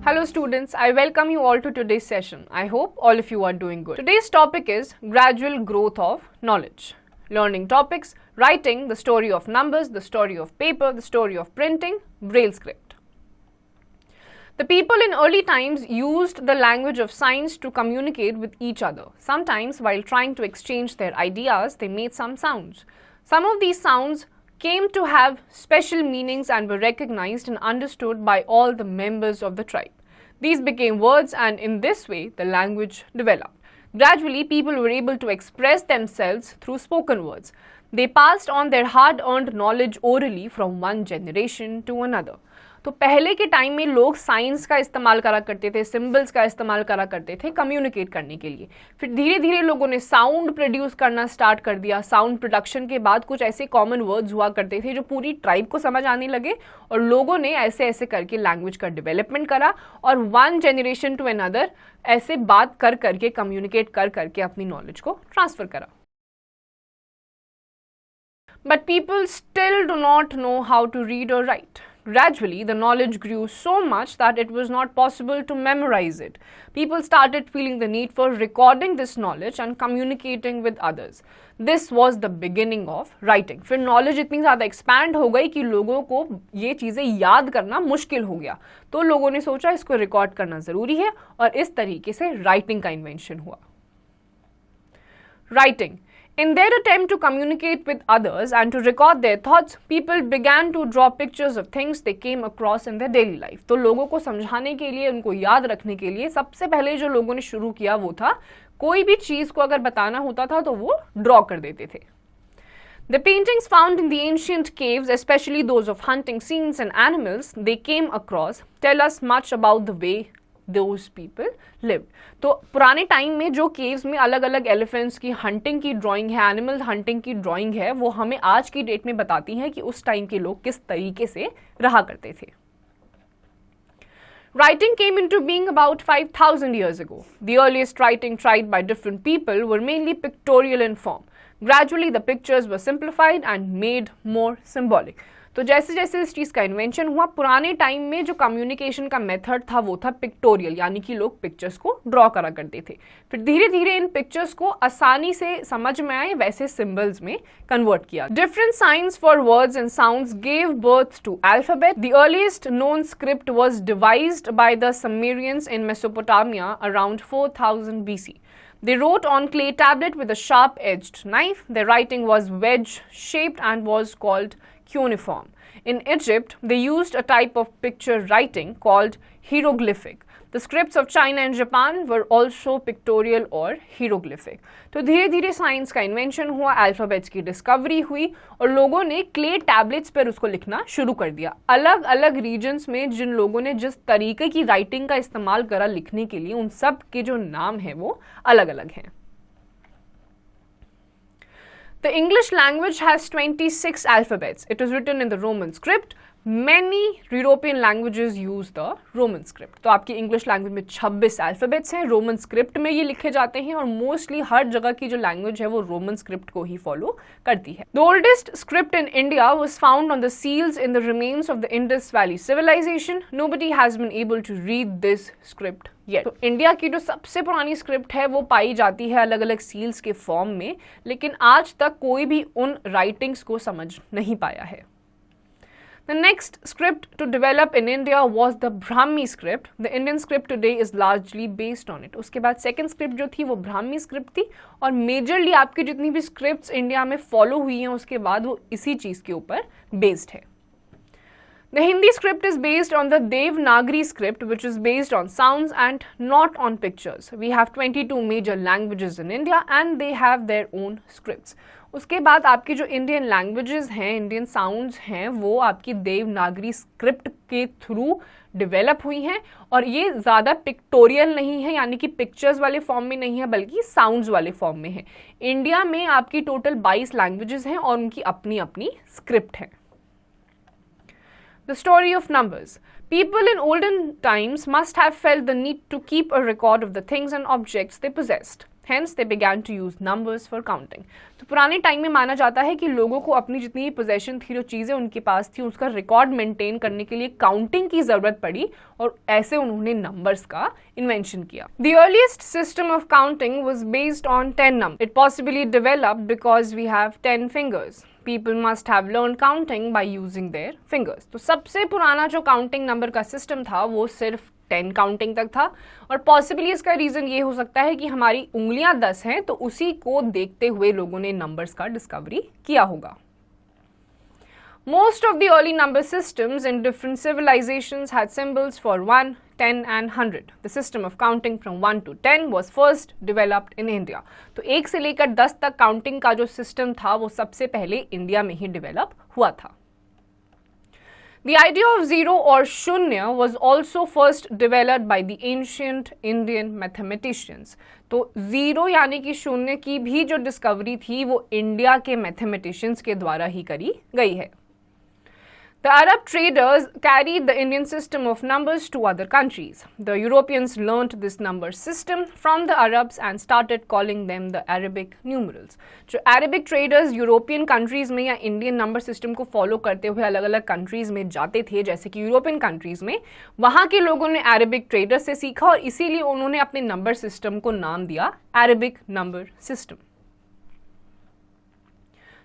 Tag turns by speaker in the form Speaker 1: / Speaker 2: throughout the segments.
Speaker 1: Hello students, I welcome you all to today's session. I hope all of you are doing good. Today's topic is gradual growth of knowledge. Learning topics, writing, the story of numbers, the story of paper, the story of printing, Braille script. The people in early times used the language of signs to communicate with each other. Sometimes while trying to exchange their ideas, they made some sounds. Some of these sounds came to have special meanings and were recognized and understood by all the members of the tribe. These became words, and in this way the language developed. Gradually, people were able to express themselves through spoken words. They passed on their hard-earned knowledge orally from one generation to another. तो पहले के time में लोग science का इस्तेमाल करा करते थे, सिंबल्स का इस्तेमाल करा करते थे कम्युनिकेट करने के लिए. फिर धीरे धीरे लोगों ने साउंड प्रोड्यूस करना स्टार्ट कर दिया. साउंड प्रोडक्शन के बाद कुछ ऐसे कॉमन वर्ड्स हुआ करते थे जो पूरी ट्राइब को समझ आने लगे और लोगों ने ऐसे ऐसे करके लैंग्वेज का डेवलपमेंट करा और वन जनरेशन टू अनदर ऐसे बात कर करके कम्युनिकेट कर करके अपनी नॉलेज को ट्रांसफर करा. But people still do not know how to read or write. Gradually, the knowledge grew so much that it was not possible to memorize it. People started feeling the need for recording this knowledge and communicating with others. This was the beginning of writing. फिर knowledge इतनी ज़्यादा expand हो गई कि लोगों को ये चीज़ें याद करना मुश्किल हो गया. तो लोगों ने सोचा इसको रिकॉर्ड करना ज़रूरी है और इस तरीके से writing का invention हुआ. Writing. In their attempt to communicate with others and to record their thoughts, people began to draw pictures of things they came across in their daily life. तो लोगों को समझाने के लिए, उनको याद रखने के लिए सबसे पहले जो लोगों ने शुरू किया वो था कोई भी चीज़ को अगर बताना होता था तो वो ड्रॉ कर देते थे. The paintings found in the ancient caves, especially those of hunting scenes and animals they came across, tell us much about the way those people lived. तो पुराने टाइम में जो केव्स में अलग अलग एलिफेंट्स की हंटिंग की ड्राइंग है, एनिमल हंटिंग की ड्राइंग है, वो हमें आज की डेट में बताती हैं कि उस टाइम के लोग किस तरीके से रहा करते थे. Writing came into being about 5,000 years ago. The earliest writing tried by different people were mainly pictorial in form. Gradually, the pictures were simplified and made more symbolic. तो जैसे जैसे इस चीज़ का इन्वेंशन हुआ, पुराने टाइम में जो कम्युनिकेशन का मेथड था वो था पिक्टोरियल, यानी कि लोग पिक्चर्स को ड्रॉ करा करते थे. फिर धीरे धीरे इन पिक्चर्स को आसानी से समझ में आए वैसे सिंबल्स में कन्वर्ट किया. Different signs for words and sounds gave birth to alphabet. The earliest known script was devised by the Sumerians in Mesopotamia around 4000 BC. They wrote on clay tablet with a sharp-edged knife. Their writing was wedge-shaped and was called cuneiform. In Egypt, they used a type of picture writing called hieroglyphic. The scripts of China and Japan were also pictorial or hieroglyphic. तो धीरे धीरे science का invention हुआ, alphabets की discovery हुई और लोगों ने क्ले टैबलेट्स पर उसको लिखना शुरू कर दिया. अलग अलग रीजन्स में जिन लोगों ने जिस तरीके की राइटिंग का इस्तेमाल करा लिखने के लिए, उन सब के जो नाम हैं वो अलग अलग हैं. The English language has 26 alphabets. It is written in the Roman script. Many European languages use the Roman script. तो आपकी English language में 26 alphabets हैं, Roman script में ये लिखे जाते हैं और मोस्टली हर जगह की जो लैंग्वेज है वो Roman script को ही फॉलो करती है. The oldest script in India was found on the seals in the remains of the Indus Valley civilization. Nobody has been able to read this script yet. तो India की जो सबसे पुरानी script है वो पाई जाती है अलग अलग सील्स के फॉर्म में, लेकिन आज तक कोई भी उन राइटिंग्स को समझ नहीं पाया है. The next script to develop in India was the Brahmi script. The Indian script today is largely based on it. उसके बाद second script जो थी वो Brahmi script थी और majorly आपकी जितनी भी scripts इंडिया में follow हुई हैं उसके बाद वो इसी चीज़ के ऊपर based है. The Hindi script is based on the Devanagari script, which is based on sounds and not on pictures. We have 22 major languages in India and they have their own scripts. उसके बाद आपकी जो Indian languages हैं, Indian sounds हैं, वो आपकी Devanagari script के through develop हुई हैं और ये ज़्यादा पिक्टोरियल नहीं है, यानी कि पिक्चर्स वाले फॉर्म में नहीं है बल्कि साउंड्स वाले फॉर्म में है. इंडिया में आपकी टोटल 22 लैंग्वेजेस हैं और उनकी अपनी अपनी स्क्रिप्ट है. The story of numbers. People in olden times must have felt the need to keep a record of the things and objects they possessed. Hence, they began to use numbers for counting. तो पुराने time में माना जाता है कि लोगों को अपनी जितनी भी पोजेशन थी, जो चीज़ें उनके पास थी, उसका रिकॉर्ड मेंटेन करने के लिए काउंटिंग की ज़रूरत पड़ी और ऐसे उन्होंने नंबर्स का इन्वेंशन किया. The earliest system of counting was based on 10 numbers. It possibly developed because we have 10 fingers. People must have learned counting by using their fingers. तो सबसे पुराना जो काउंटिंग नंबर का सिस्टम था वो सिर्फ 10 काउंटिंग तक था और पॉसिबली इसका रीज़न ये हो सकता है कि हमारी उंगलियां 10 हैं तो उसी को देखते हुए लोगों ने नंबर्स का डिस्कवरी किया होगा. Most of the early number systems in different civilizations had symbols for 1, 10 and 100. The system of counting from 1 to 10 was first developed in India. तो 1 से लेकर 10 तक काउंटिंग का जो सिस्टम था वो सबसे पहले इंडिया में ही डेवलप हुआ था. The idea of zero or shunya was also first developed by the ancient Indian mathematicians. तो जीरो यानी कि शून्य की भी जो डिस्कवरी थी वो इंडिया के मैथमेटिशियंस के द्वारा ही करी गई है. The Arab traders carried the Indian system of numbers to other countries. The Europeans learnt this number system from the Arabs and started calling them the Arabic numerals. जो Arabic traders European countries में या Indian number system को follow करते हुए अलग अलग countries में जाते थे, जैसे कि यूरोपियन कंट्रीज़ में, वहाँ के लोगों ने अरेबिक ट्रेडर्स से सीखा और इसीलिए उन्होंने अपने नंबर सिस्टम को नाम दिया Arabic number system.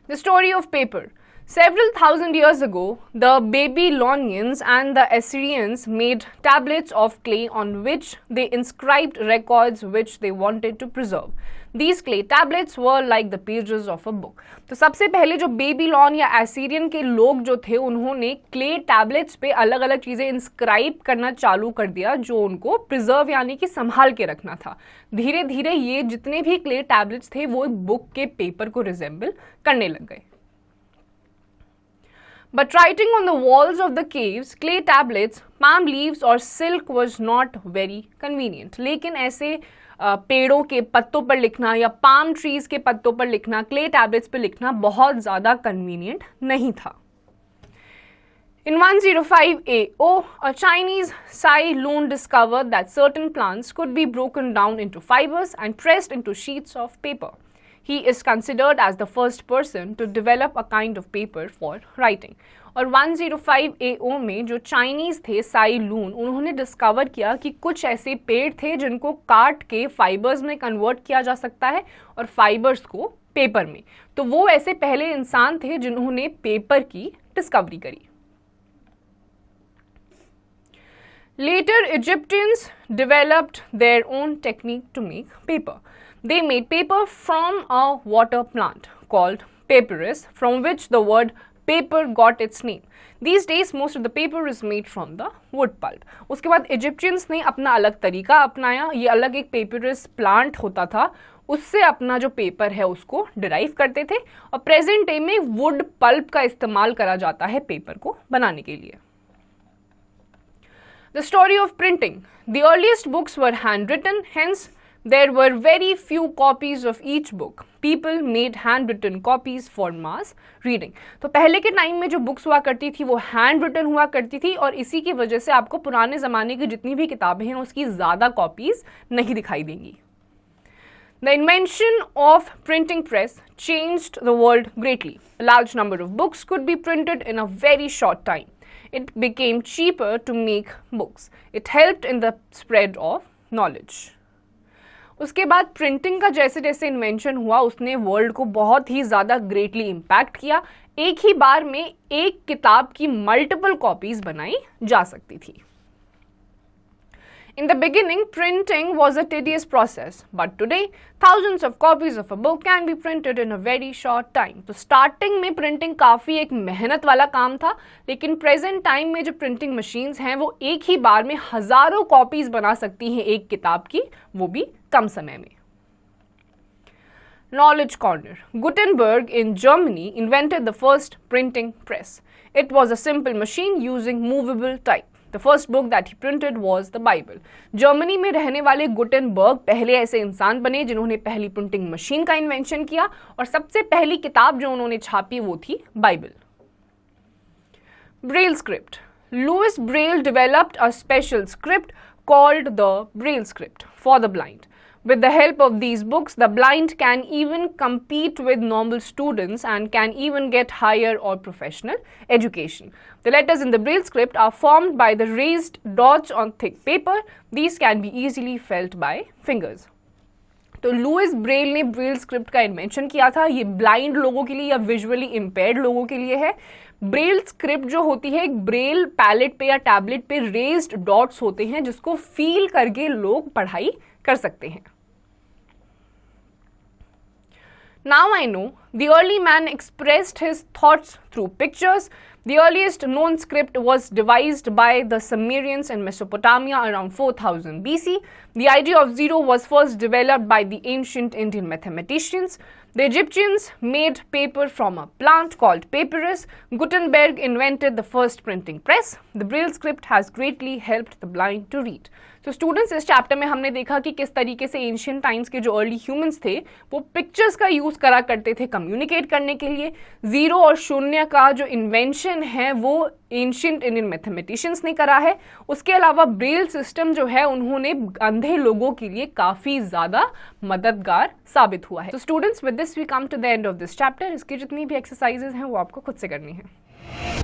Speaker 1: The story of paper. Several thousand years ago, the Babylonians and the Assyrians made tablets of clay on which they inscribed records which they wanted to preserve. These clay tablets were like the pages of a book. तो सबसे पहले जो Babylon या एसीरियन के लोग जो थे उन्होंने क्ले टैबलेट्स पे अलग अलग चीज़ें इंस्क्राइब करना चालू कर दिया जो उनको प्रिजर्व यानी कि संभाल के रखना था. धीरे धीरे ये जितने भी क्ले टैबलेट्स थे वो बुक के पेपर को रिजेंबल करने लग गए. But writing on the walls of the caves, clay tablets, palm leaves or silk was not very convenient. लेकिन ऐसे पेड़ों के पत्तों पर लिखना या पाम ट्रीज के पत्तों पर लिखना, क्ले टैबलेट्स पर लिखना बहुत ज़्यादा कन्वीनियंट नहीं था. In 105 AO, a Chinese Sai Lun discovered that certain plants could be broken down into fibers and pressed into sheets of paper. He is considered as the first person to develop a kind of paper for writing. और 105 AO में जो Chinese थे साई लून, उन्होंने discover किया कि कुछ ऐसे पेड़ थे जिनको काट के फाइबर्स में कन्वर्ट किया जा सकता है और फाइबर्स को पेपर में. तो वो ऐसे पहले इंसान थे जिन्होंने पेपर की डिस्कवरी करी. Later, Egyptians developed their own technique to make paper. They made paper from a water plant called papyrus, from which the word paper got its name. These days, most of the paper is made from the wood pulp. उसके बाद Egyptians ने अपना अलग तरीका अपनाया. ये अलग एक पेपरस प्लांट होता था, उससे अपना जो पेपर है उसको डिराइव करते थे और प्रेजेंट डे में वुड पल्प का इस्तेमाल करा जाता है पेपर को बनाने के लिए. The story of printing. The earliest books were handwritten, hence there were very few copies of each book. People made handwritten copies for mass reading. तो पहले के टाइम में जो बुक्स हुआ करती थी वो हैंड रिटन हुआ करती थी और इसी की वजह से आपको पुराने ज़माने की जितनी भी किताबें हैं उसकी ज़्यादा कॉपीज़ नहीं दिखाई देंगी. The invention of printing press changed the world greatly. A large number of books could be printed in a very short time. It became cheaper to make books. It helped in the spread of knowledge. उसके बाद printing का जैसे जैसे invention हुआ उसने world को बहुत ही ज़्यादा ग्रेटली इम्पैक्ट किया. एक ही बार में एक किताब की मल्टीपल कॉपीज बनाई जा सकती थी. In the beginning, printing was a tedious process, but today, thousands of copies of a book can be printed in a very short time. तो स्टार्टिंग में प्रिंटिंग काफ़ी एक मेहनत वाला काम था, लेकिन प्रेजेंट टाइम में जो प्रिंटिंग मशीन्स हैं वो एक ही बार में हज़ारों कॉपीज बना सकती हैं एक किताब की, वो भी कम समय में. Knowledge Corner. Gutenberg in Germany invented the first printing press. It was a simple machine using movable type. The first book that he printed was the Bible. Germany में रहने वाले गुटेनबर्ग पहले ऐसे इंसान बने जिन्होंने पहली प्रिंटिंग मशीन का इन्वेंशन किया और सबसे पहली किताब जो उन्होंने छापी वो थी Bible. Braille script. Louis Braille developed a special script called the Braille script for the blind. With the help of these books, the blind can even compete with normal students and can even get higher or professional education. The letters in the Braille script are formed by the raised dots on thick paper. These can be easily felt by fingers. तो Louis Braille ने Braille script का invention किया था. ये blind लोगों के लिए या विजुअली इम्पेयर्ड लोगों के लिए है. ब्रेल स्क्रिप्ट जो होती है एक ब्रेल पैलेट पे या टैबलेट पे रेज्ड डॉट्स होते हैं जिसको फील करके लोग पढ़ाई कर सकते हैं. Now I know the early man expressed his thoughts through pictures. The earliest known script was devised by the Sumerians in Mesopotamia around 4000 BC. The idea of zero was first developed by the ancient Indian mathematicians. The Egyptians made paper from a plant called papyrus. Gutenberg invented the first printing press. The Braille script has greatly helped the blind to read. तो students इस chapter में हमने देखा कि किस तरीके से ancient times के जो अर्ली ह्यूमंस थे वो पिक्चर्स का यूज करा करते थे कम्युनिकेट करने के लिए. जीरो और शून्य का जो इन्वेंशन है वो एंशियंट इंडियन मैथमेटिशियंस ने करा है. उसके अलावा ब्रेल सिस्टम जो है उन्होंने अंधे लोगों के लिए काफी ज्यादा मददगार साबित हुआ है. तो students with this we come to the end of this chapter. इसकी जितनी भी एक्सरसाइजेज हैं वो आपको खुद से करनी है.